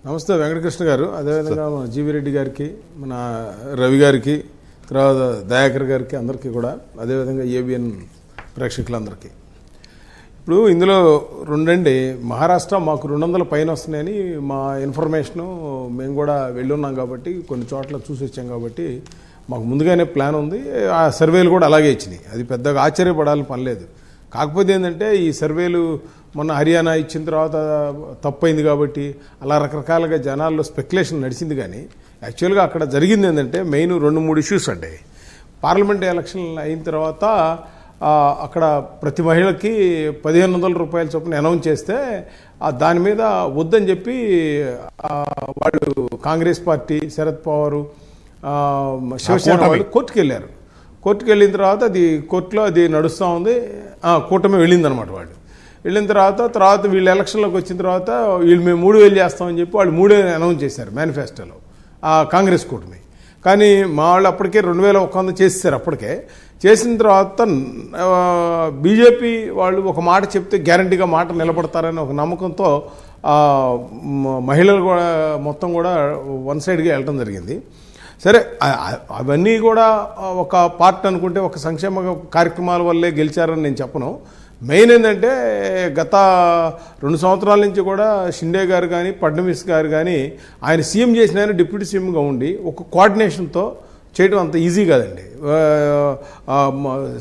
నమస్తే వెంకటకృష్ణ గారు, అదేవిధంగా మన జీవి రెడ్డి గారికి, మన రవి గారికి, తర్వాత దయాకర్ గారికి, అందరికీ కూడా, అదేవిధంగా ఏబిఎన్ ప్రేక్షకులందరికీ. ఇప్పుడు ఇందులో రెండండి, మహారాష్ట్ర మాకు 200 పైన వస్తున్నాయని మా ఇన్ఫర్మేషను మేము కూడా వెళ్ళి ఉన్నాం కాబట్టి, కొన్ని చోట్ల చూసి వచ్చాం కాబట్టి మాకు ముందుగానే ప్లాన్ ఉంది. ఆ సర్వేలు కూడా అలాగే ఇచ్చినాయి. అది పెద్దగా ఆశ్చర్యపడాలని పని లేదు. కాకపోతే ఏంటంటే ఈ సర్వేలు మొన్న హర్యానా ఇచ్చిన తర్వాత తప్పైంది కాబట్టి అలా రకరకాలుగా జనాల్లో స్పెక్యులేషన్ నడిచింది. కానీ యాక్చువల్గా అక్కడ జరిగింది ఏంటంటే మెయిన్ 2-3 ఇష్యూస్ అండి. పార్లమెంట్ ఎలక్షన్లు అయిన తర్వాత అక్కడ ప్రతి మహిళకి 1500 రూపాయల చొప్పున అనౌన్స్ చేస్తే దాని మీద వద్దని చెప్పి వాళ్ళు కాంగ్రెస్ పార్టీ, శరద్ పవారు, శివసేన వాళ్ళు కోర్టుకు వెళ్ళారు. కోర్టుకు వెళ్ళిన తర్వాత అది కోర్టులో అది నడుస్తూ ఉంది. కూటమి వెళ్ళిందనమాట. వాళ్ళు వెళ్ళిన తర్వాత వీళ్ళు ఎలక్షన్లోకి వచ్చిన తర్వాత వీళ్ళు మేము 3000 చేస్తామని చెప్పి వాళ్ళు 3000 అనౌన్స్ చేశారు మేనిఫెస్టోలో, కాంగ్రెస్ కూటమి. కానీ మా వాళ్ళు అప్పటికే 2100 చేసేసారు. అప్పటికే చేసిన తర్వాత బీజేపీ వాళ్ళు ఒక మాట చెప్తే గ్యారంటీగా మాట నిలబడతారని ఒక నమ్మకంతో మహిళలు కూడా మొత్తం కూడా వన్ సైడ్గా వెళ్ళడం జరిగింది. సరే, అవన్నీ కూడా ఒక పార్ట్ అనుకుంటే ఒక సంక్షేమ కార్యక్రమాల వల్లే గెలిచారని నేను చెప్పను. మెయిన్ ఏంటంటే గత 2 సంవత్సరాల నుంచి కూడా షిండే గారు కానీ, ఫడ్నవీస్ గారు కానీ ఆయన సీఎం చేసిన ఆయన డిప్యూటీ సీఎంగా ఉండి ఒక కోఆర్డినేషన్తో చేయడం అంత ఈజీ కాదండి.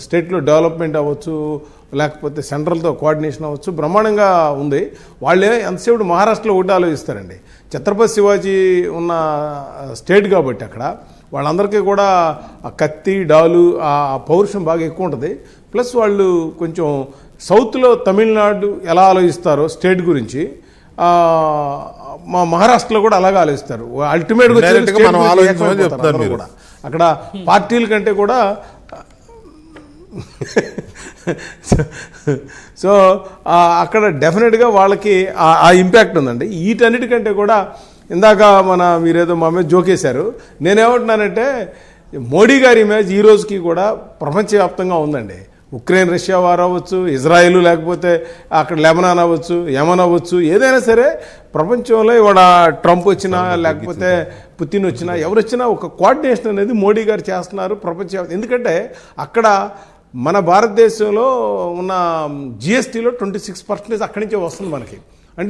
స్టేట్లో డెవలప్మెంట్ అవ్వచ్చు, లేకపోతే సెంట్రల్తో కోఆర్డినేషన్ అవ్వచ్చు, బ్రహ్మాండంగా ఉంది. వాళ్ళే ఎంతసేపు మహారాష్ట్రలో ఒకటి ఆలోచిస్తారండి. ఛత్రపతి శివాజీ ఉన్న స్టేట్ కాబట్టి అక్కడ వాళ్ళందరికీ కూడా కత్తి, డాలు, ఆ పౌరుషం బాగా ఎక్కువ ఉంటుంది. ప్లస్ వాళ్ళు కొంచెం సౌత్లో తమిళనాడు ఎలా ఆలోచిస్తారో స్టేట్ గురించి మా మహారాష్ట్రలో కూడా అలాగే ఆలోచిస్తారు. అల్టిమేట్గా కూడా అక్కడ పార్టీల కంటే కూడా సో అక్కడ డెఫినెట్గా వాళ్ళకి ఆ ఇంపాక్ట్ ఉందండి. వీటన్నిటికంటే కూడా ఇందాక మీరేదో మా మీద జోకేశారు. నేనేమంటున్నానంటే మోడీ గారి ఇమేజ్ ఈ రోజుకి కూడా ప్రపంచవ్యాప్తంగా ఉందండి. ఉక్రెయిన్ రష్యా వార్ అవ్వచ్చు, ఇజ్రాయిల్, లేకపోతే అక్కడ లెబనాన్ అవ్వచ్చు, యమన్ అవ్వచ్చు, ఏదైనా సరే ప్రపంచంలో ఇవాళ ట్రంప్ వచ్చినా లేకపోతే పుతిన్ వచ్చినా ఎవరు వచ్చినా ఒక కోఆర్డినేషన్ అనేది మోడీ గారు చేస్తున్నారు ప్రపంచవ్యాప్తంగా. ఎందుకంటే అక్కడ మన భారతదేశంలో ఉన్న జిఎస్టీలో 26% అక్కడి నుంచే వస్తుంది మనకి.